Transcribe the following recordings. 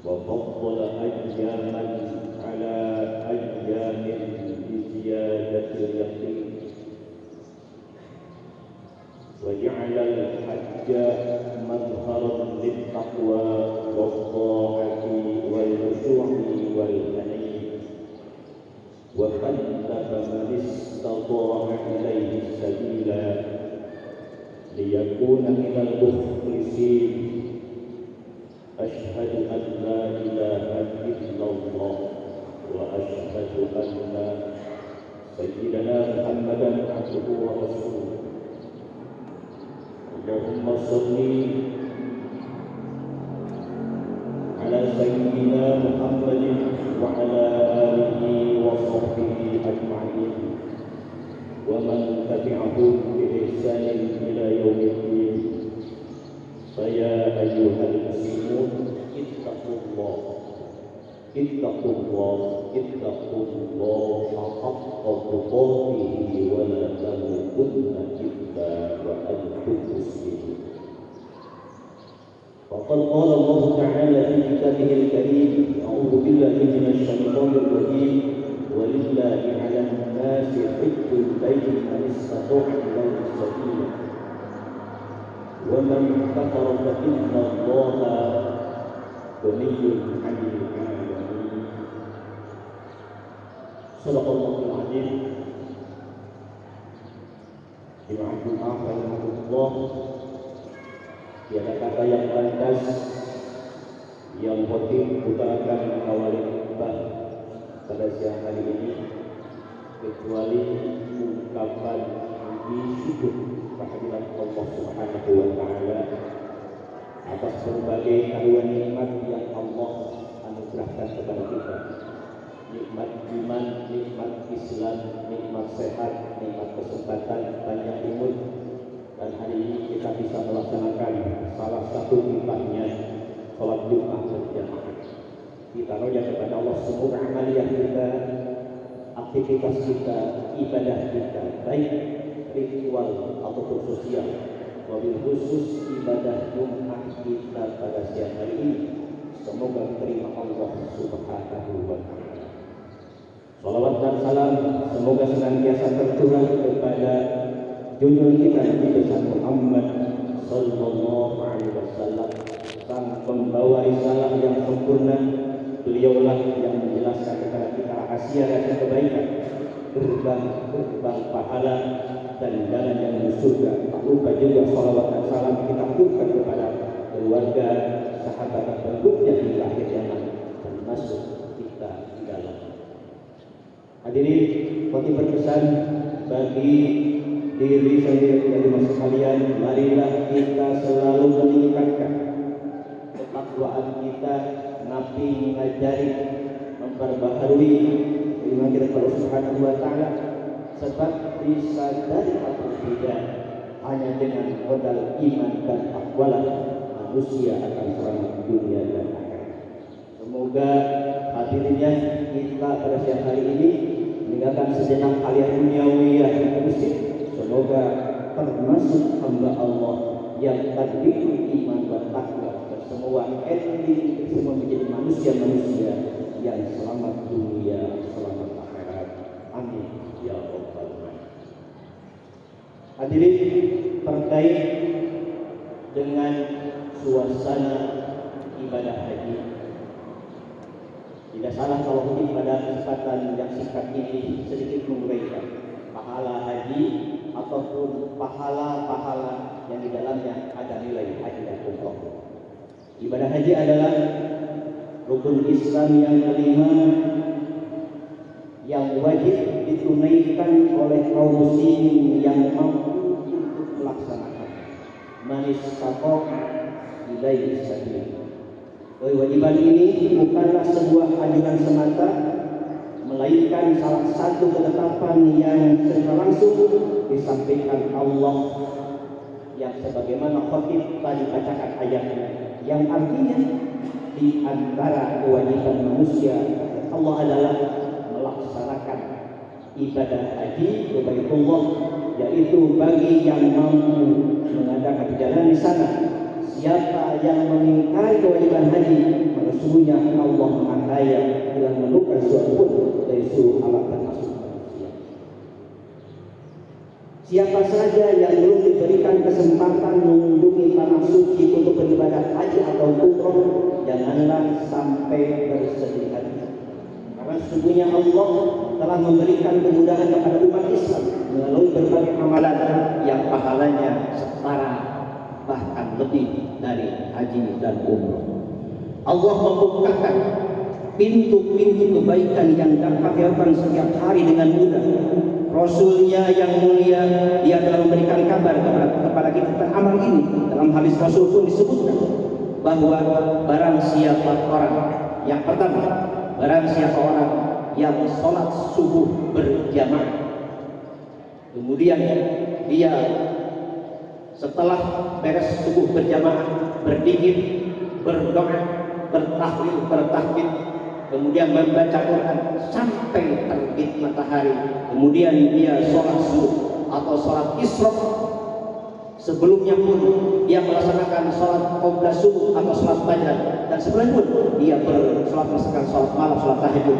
وفضل أياما على أيام الإسلام اليقين وجعل الحج مظهرا للتقوى والطاعة والخشوع والأنيب وكلف من استطاع إليه سبيلا ليكون من المخلصين أشهد أن لا إله إلا الله وأشهد أن سيدنا محمدا عبده ورسوله اللهم صل على سيدنا محمد وعلى آله وصحبه أجمعين ومن تبعهم بإحسان إلى يوم الدين فيا أيها المسلمون اتقوا الله اتقوا الله اتقوا الله حق تقاته ولا تموتن إلا وأنتم مسلمون وقد قال الله تعالى في كتابه الكريم أعوذ بالله من الشيطان الرجيم ولله على الناس حج البيت من استطاع إليه سبيلا ومن كفر فإن الله غني عن العالمين صدق الله العظيم. Dimaafkan Allah, tiada kata yang pantas yang khotib utarakan awal khutbah pada siang hari ini kecuali ungkapan puji syukur kehadiran Allah Subhanahu wa taala atas berbagai karunia nikmat yang Allah anugerahkan kepada kita. Nikmat iman, nikmat Islam, nikmat sehat, nikmat kesempatan, panjang umur, dan hari ini kita bisa melaksanakan salah satu nikmatnya sholat Jumat berjamaah. Kita roja kepada Allah semoga amaliyah kita, aktivitas kita, ibadah kita, baik ritual ataupun sosial, wabil khusus ibadah Jumat kita pada siang hari ini, semoga diterima Allah Subhanahu wa taala. Salawat dan salam semoga senantiasa tercurah kepada junjungan kita Nabi besar Muhammad sallallahu alaihi wasallam, sang pembawa risalah yang sempurna. Beliaulah yang menjelaskan kepada kita rahasia-rahasia kebaikan, gerbang pahala dan jalan yang menuju surga. Tak lupa juga salawat dan salam kita haturkan kepada keluarga, sahabat dan pendukungnya di akhir zaman, termasuk kita di dalam. Hadirin, khotib berpesan bagi diri sendiri dan jemaah sekalian, marilah kita selalu meningkatkan ketakwaan kita, nabi mengajari, memperbaharui iman kita kepada Allah Subhanahu wa taala, sebab disadari atau tidak hanya dengan modal iman dan takwalah manusia akan selamat dunia dan akhirat. Semoga hadirnya kita pada siang hari ini meninggalkan sejenak hal yang duniawi yang musik. Semoga termasuk hamba Allah yang terdiri iman dan takwa, dan semua ending semua menjadi manusia-manusia yang selamat dunia, selamat akhirat. Amin ya rabbal alamin. Hadirin, terkait dengan suasana ibadah haji, tidak salah kalau ini pada kesempatan yang singkat ini sedikit menguraikan pahala haji ataupun pahala-pahala yang di dalamnya ada nilai haji dan umroh. Ibadah haji adalah rukun Islam yang kelima yang wajib ditunaikan oleh kaum muslimin yang mampu untuk melaksanakan. Man istata'a ilaihi sabila. Kewajiban ini bukanlah sebuah anjuran semata, melainkan salah satu ketetapan yang secara langsung disampaikan Allah, yang sebagaimana khotib tadi bacakan ayatnya, yang artinya di antara kewajiban manusia Allah adalah melaksanakan ibadah haji ke Baitullah, yaitu bagi yang mampu mengadakan perjalanan di sana. Siapa yang mengingkari kewajiban haji, maka sesungguhnya Allah mengandai bila menemukan suatu pun dari seluruh alat termasuk manusia. Siapa saja yang belum diberikan kesempatan mengunjungi tanah suci untuk beribadah haji atau umroh, janganlah sampai bersedih hati. Karena sesungguhnya Allah telah memberikan kemudahan kepada umat Islam melalui berbagai amalan yang pahalanya setara bahkan lebih dari haji dan umroh. Allah membukakan pintu-pintu kebaikan yang dapat dilakukan setiap hari dengan mudah. Rasulnya yang mulia, dia telah memberikan kabar kepada kita tentang amal ini. Dalam hadis Rasul pun disebutkan bahwa barang siapa orang yang pertama, barang siapa orang yang sholat subuh berjamaah, kemudian dia setelah beres subuh berjamaah berzikir, berdoa, bertahlil, bertahmid, kemudian membaca Quran sampai terbit matahari, kemudian dia sholat subuh atau sholat isyraq, sebelumnya pun dia melaksanakan sholat qabla subuh atau sholat fajar, dan sebelumnya pun dia melaksanakan sholat malam, sholat tahajud.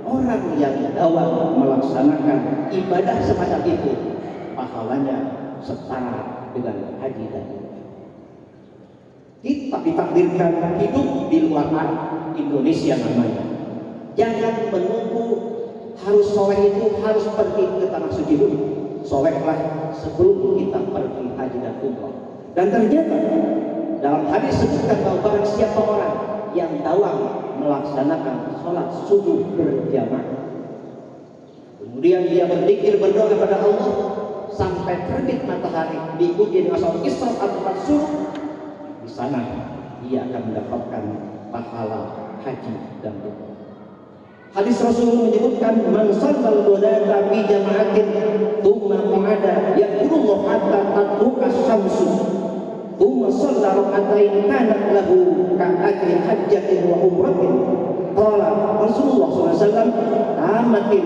Orang yang dawam melaksanakan ibadah semacam itu, pahalanya setara dengan haji dan umroh. Kita ditakdirkan hidup di luar Indonesia namanya. Jangan menunggu harus soleh itu harus pergi ke tanah suci dulu. Solehlah sebelum kita pergi haji dan umroh. Dan ternyata dalam hadis sebutkan bahwa barang siapa orang yang dawam melaksanakan sholat subuh berjamaah, kemudian dia berzikir, berdoa kepada Allah sampai terbit matahari, diikuti dengan sholat isyraq atau sholat subuh, di sana dia akan mendapatkan pahala haji dan umroh. Hadis Rasul menyebutkan man shallal ghadata fi jama'atin thumma qa'ada yaqulullahu hatta tatlu'a syamsu thumma shalla rak'atain kanat lahu ka'ajri hajjatin wa umratin. Qala Rasulullah SAW tamatin,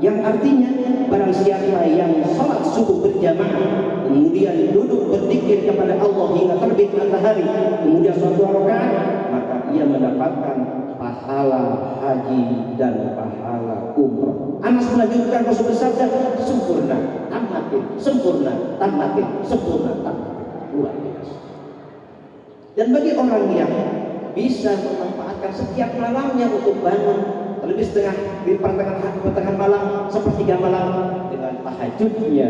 yang artinya barang siapa yang salat subuh berjamaah kemudian duduk berzikir kepada Allah hingga terbit matahari, kemudian suatu rakaat, maka ia mendapatkan pahala haji dan pahala umroh. Anas melanjutkan, Rasul bersabda, sempurna, tamatin, sempurna, tamatin, sempurna, tamatin. Luar biasa. Dan bagi orang yang bisa memanfaatkan setiap malamnya untuk bangun, terlebih di pertengahan malam, sepertiga malam, dengan tahajudnya,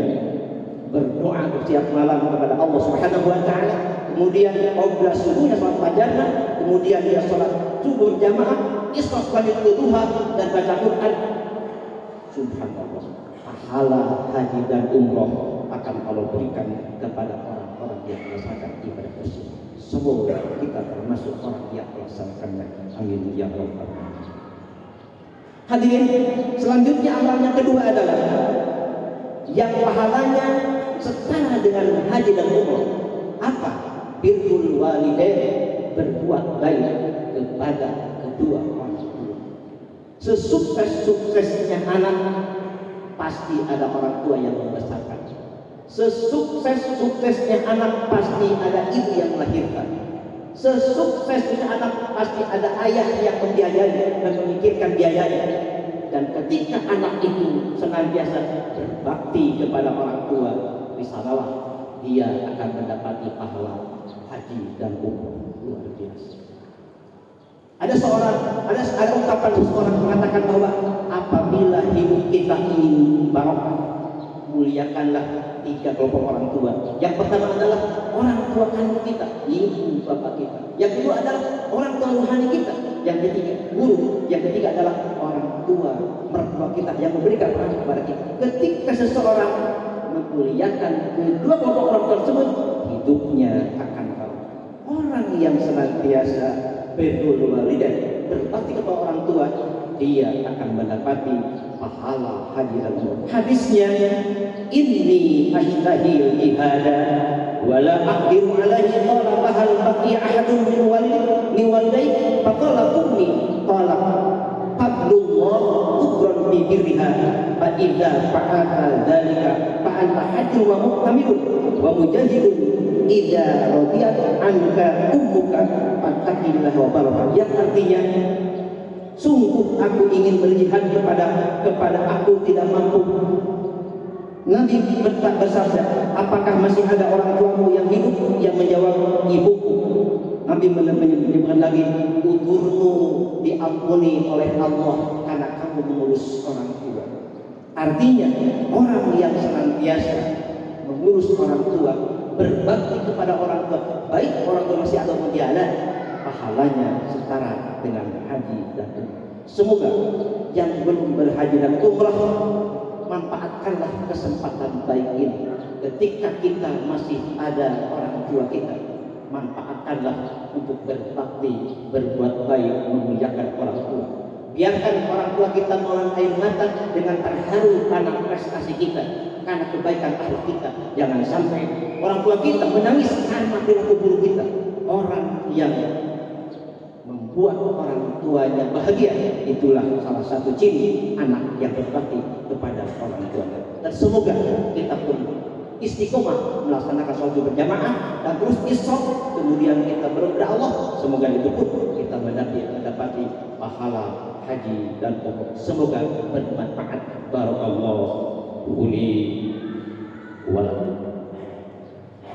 berdoa setiap malam kepada Allah Subhanahu wa Ta'ala, kemudian qabla subuhnya sholat fajarnya, kemudian dia sholat subuh jamaah, isyraq wal duha, dan baca Quran. Subhanallah, pahala haji dan umroh akan Allah berikan kepada orang-orang yang melaksanakan ibadah tersebut. Semoga kita termasuk orang yang melaksanakannya. Amin ya rabbal alamin. Hadirin, selanjutnya amalan yang kedua adalah yang pahalanya setara dengan haji dan umroh. Apa? Birrul walidain, berbuat baik kepada kedua orang tua. Sesukses-suksesnya anak, pasti ada orang tua yang membesarkan. Sesukses-suksesnya anak, pasti ada ibu yang melahirkan. Sesuksesnya anak, pasti ada ayah yang membiayai dan memikirkan biayanya. Dan ketika anak itu senantiasa berbakti kepada orang tua, di sanalah dia akan mendapati pahala haji dan umroh. Luar biasa. Ada ungkapan seseorang mengatakan bahwa apabila hidup kita ingin barokah, muliakanlah 3 kelompok orang tua. Yang pertama adalah orang tua kandung kita, ibu bapak kita. Yang kedua adalah orang tua rohani kita. Yang ketiga guru. Yang ketiga adalah orang tua mertua kita yang memberikan rahmat kepada kita. Ketika seseorang memuliakan kedua kelompok orang tersebut, hidupnya akan tahu. Orang yang senantiasa birrul walidain, berbakti kepada orang tua, dia akan mendapati pahala haji dan umroh. Hadisnya, inni ashtahil ihada wala aqdiru alaihi, qala fahal baqi ahadun min walidayk, faqala ummi, qala fadlullah ukran bi birriha, fa idza fa'ala dzalika fa anta hajjun wa muhtamilun wa mujahidun idza radiyat anka ummuka fattaqillaha wa baraka. Yang artinya, sungguh aku ingin berjihad kepada aku tidak mampu, Nabi bersabda, apakah masih ada orang tuamu yang hidup? Yang menjawab, ibuku. Nabi menyebutkan lagi, uturmu diampuni oleh Allah karena kamu mengurus orang tua. Artinya orang yang senantiasa mengurus orang tua, berbakti kepada orang tua, baik orang tua masih ataupun tiada, pahalanya setara dengan haji dan umrah. Semoga yang belum berhaji dan umrah, manfaatkanlah kesempatan baik ini. Ketika kita masih ada orang tua kita, manfaatkanlah untuk berbakti, berbuat baik, memuliakan orang tua. Biarkan orang tua kita menelan air mata dengan terharu karena prestasi kita, karena kebaikan akhlak kita. Jangan sampai orang tua kita menangis karena perilaku buruk kita. Orang yang membuat orang tuanya bahagia, itulah salah satu ciri anak yang berbakti kepada orang tuanya. Dan semoga kita pun istiqomah melaksanakan sholat berjamaah dan terus isyak, kemudian kita berdoa Allah, semoga itu pun kita mendapati pahala haji dan umrah. Semoga bermanfaat. Barakallahu li wa lakum.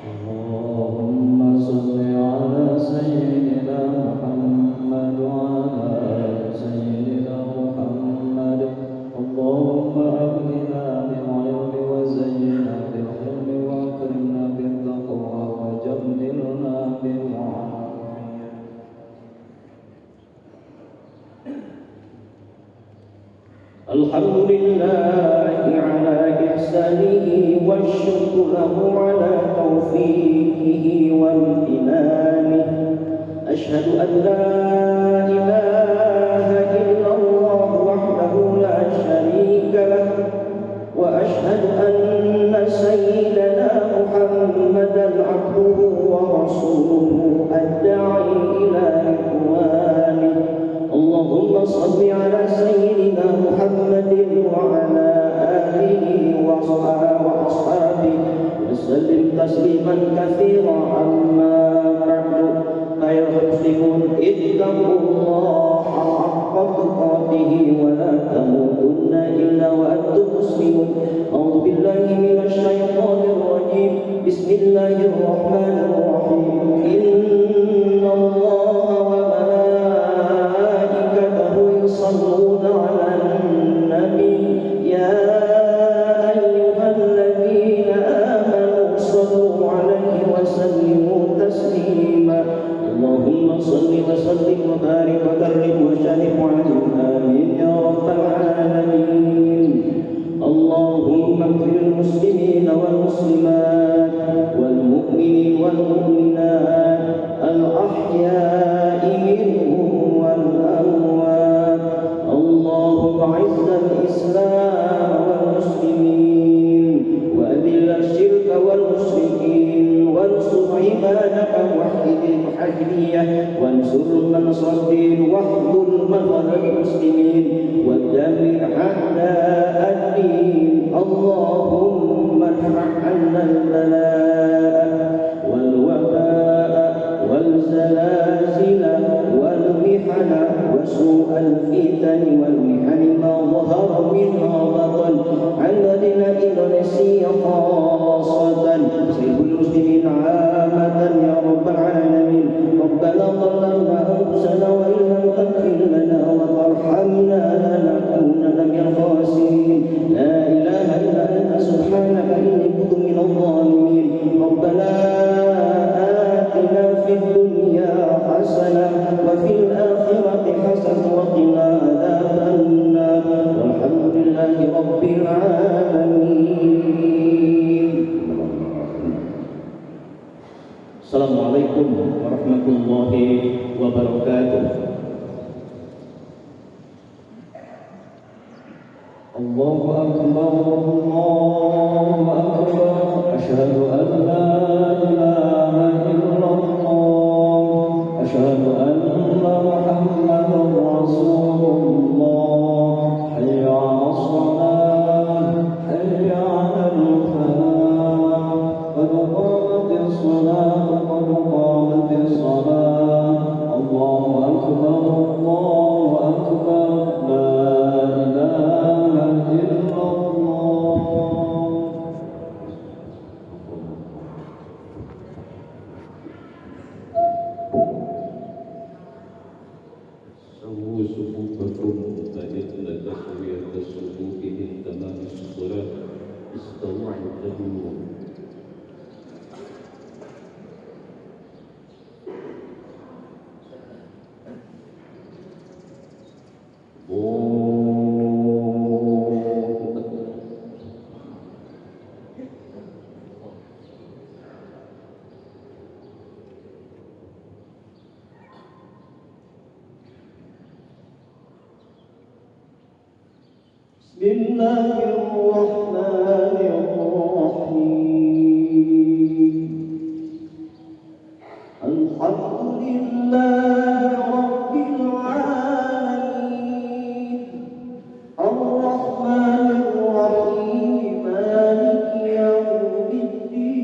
Allahumma shalli ala sayyidina Muhammad wa ala ali sayyidina Muhammad. Allahumma aghnina bil ilmi wa zayyina bil hilmi wa akrimna bil taqwa wa jammilna bil afiyah. Alhamdulillahi ala ihsanihi wa syukru lahu ala taufiqihi wa imtinanihi. Ashhadu an la ilaha illallah wahdahu la syarika lah, wa ashhadu anna sayyidana Muhammadan abduhu wa rasuluhu ad-da'i ila ridwanihi. Allahumma salli ala sayyidina Muhammadin wa ala alihi wa ashabihi wa sallim tasliman katsira. Amma ba'du, ayuhal muslimun, ittaqullaha haqqa tuqatih wa la tamutunna illa wa antum muslimun. A'udzu billahi minasy syaithanir rajim. Bismillahirrahmanirrahim. Innallaha wa يصلون على النبي يا أيها الذين آمنوا صلوا عليه وسلموا تسليما. اللهم صل وسلم وبارك وكرم وشرف وعلم آمين يا رب العالمين. اللهم اغفر المسلمين والمسلمات والمؤمنين والمؤمنات الأحياء منهم والأموات. اللهم أعز الإسلام والمسلمين وأذل الشرك والمشركين وانصر عبادك موحد المحجرية وانصر من نصر الدين واحذر مظهر المسلمين ودمر أعداء الدين. اللهم ارفع عنا البلاء والوباء والزلازل والمحن وسوء الفتن والمحن ما ظهر منها بطن عن بلاد إندونيسيا خاصة سيد المسلمين عامة يا رب العالمين. ربنا ظلمنا أنفسنا وإن لم تغفر لنا وترحمنا لنكونن من الخاسرين. لا إله إلا أنت سبحانك إني كنت من الظالمين. ربنا آتنا في الدنيا حسنة وفي الآخرة حسنة وقنا عذاب النار والحمد لله رب العالمين. Assalamualaikum warahmatullahi wabarakatuh. Allahu akbar, Allahu akbar. Asyhadu an la ilaha illallah, asyhadu anna Muhammadar Rasulullah. Hayya 'alas shalah, hayya 'alal falah, qad qamatis shalah, qad qamatis shalah. Allahu akbar, Allahu akbar. La ilaha illallah. استووا اعتدلوا. Bismillahirrahmanirrahim. Alhamdulillahi Rabbil Alamin. Ar-Rahmanir-Rahim. Maliki yawmiddin.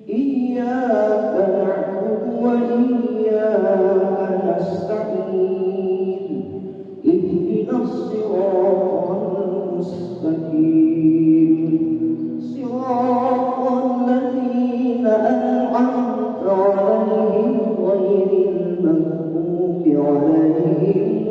Iyyaka na'budu wa iyyaka nasta'in. Ihdinas siratal mustaqim. Siratal ladzina an'amta 'alaihim ghairil maghdubi 'alaihim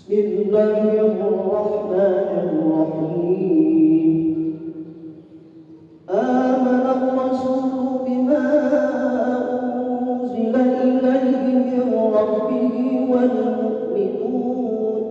Bismillahirrahmanirrahim. Amana ar-rasulu bima unzila ilayhi min rabbih wal mu'minun.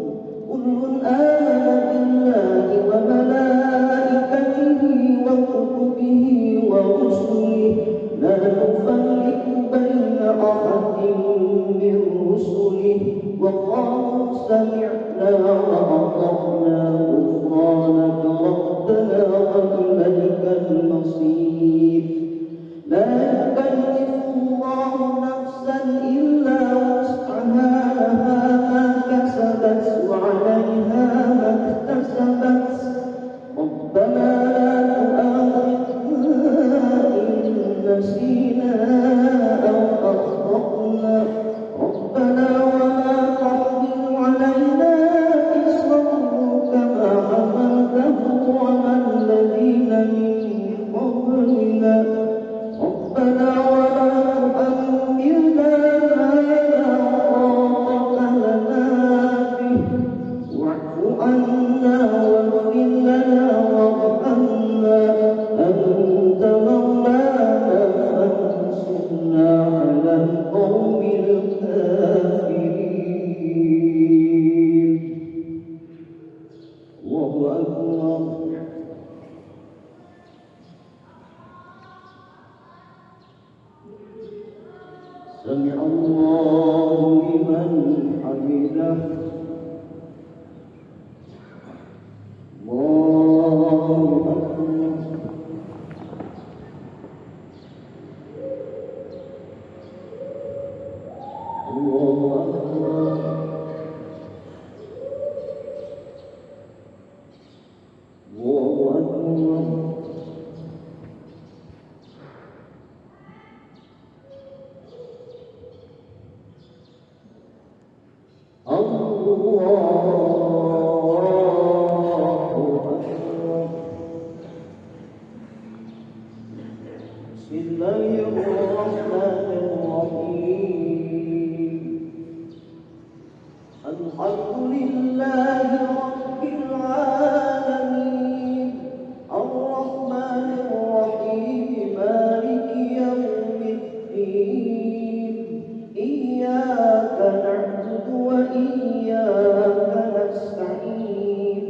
Kullun amana billahi wa malaikatihi wa kutubihi wa rusulihi la nufarriqu baina ahadin min rusulihi wa qalu sami'na wa ata'na ghufranaka rabbana wa ilaikal masir. La yukallifu Allahu nafsan illa wus'aha, laha ma kasabat wa 'alayha ma iktasabat. Rabbana la tu'akhidhna in nasina aw akhta'na. Rabbana wa la tahmil 'alaina isran kama hamaltahu 'alal ladzina min qablina. Rabbana wa la tuhammilna ma la taqata lana bihi wa'fu 'anna waghfir lana warhamna anta maulana fansurna 'alal qawmil kafirin. Allahu akbar. Sami'a Allahu liman hamidah. Allahu akbar. Allahu akbar. Allahu akbar. Bismillahirrahmanirrahim. Alhamdulillahi Rabbil Alamin. Ar-Rahmanir-Rahim. Maliki yawmiddin. Iyyaka na'budu wa iyyaka nasta'in.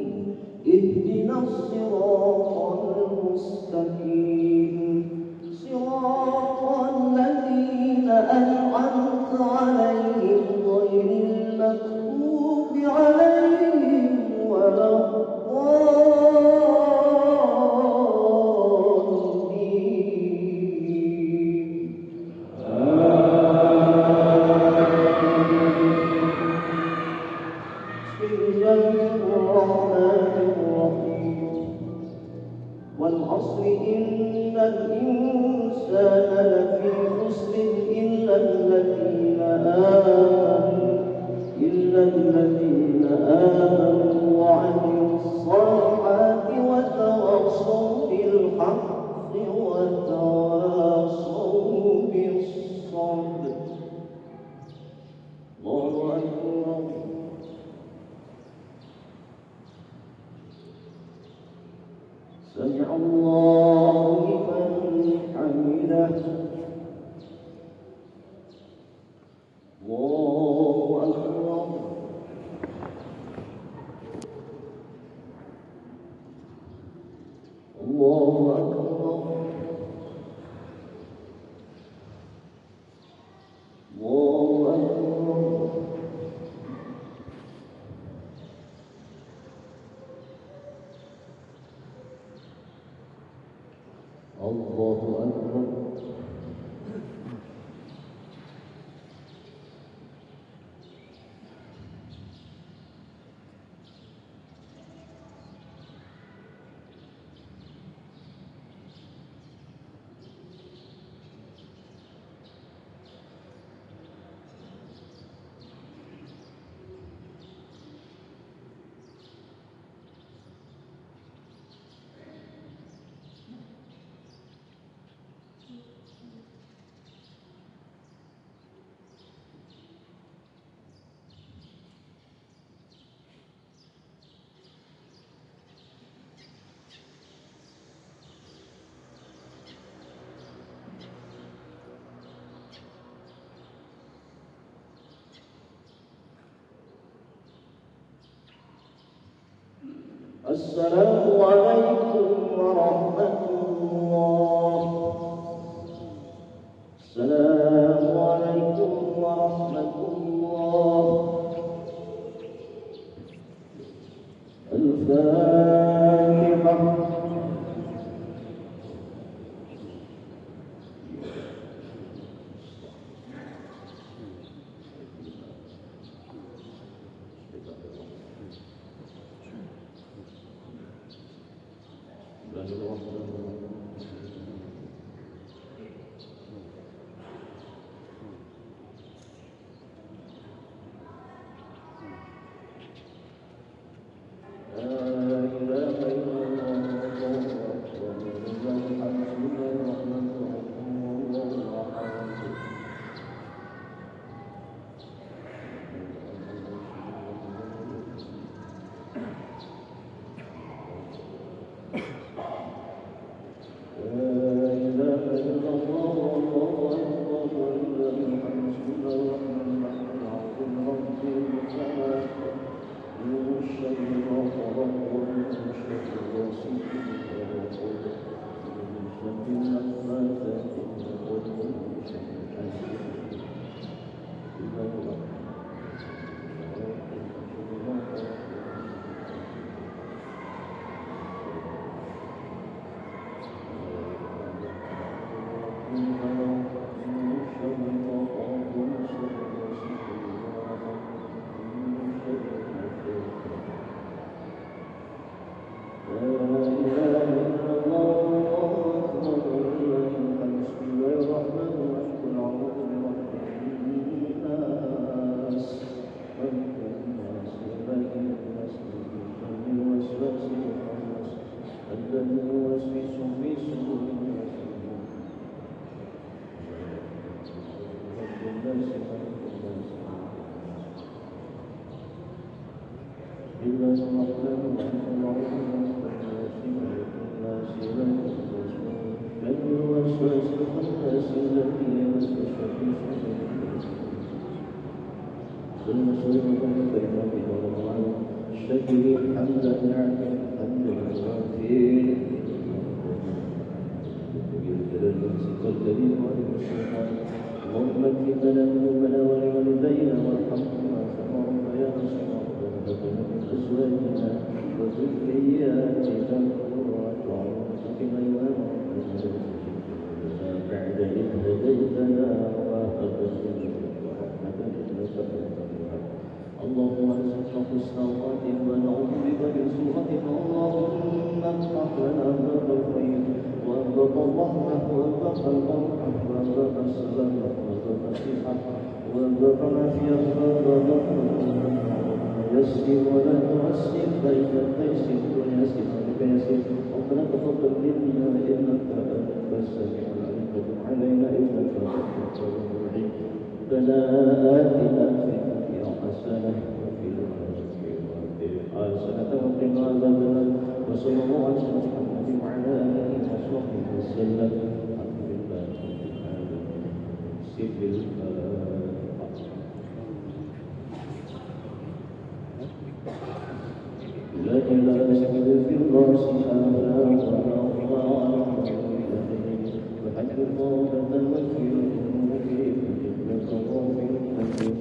Ihdinas siratal mustaqim. Siratal سمع الله لمن حمده الله أكبر الله أكبر الله أكبر الله أكبر السلام عليكم ورحمة الله. السلام عليكم ورحمة الله. الفاتحة. اللهم ارزقنا حسن الخاتم ونعوذ بك من سوء الخاتم. اللهم افتح لنا باب الخير وباب الرحمة وباب البركة وباب السلامة وباب الصحة وباب العافية وباب يسر ولا تعسر فإن التيسير يسر عليك يسير. ربنا تقبل منا إنك أنت السميع العليم وتب علينا إنك أنت التواب الرحيم. ربنا آتنا في الدنيا حسنة وفي الآخرة حسنة وقنا عذاب النار. وصلى الله على محمد وسلم. الحمد لله رب العالمين. سر الفاتحة. لا إله إلا الله سبحانه وتعالى وحج الموتى والفيل إنك غافر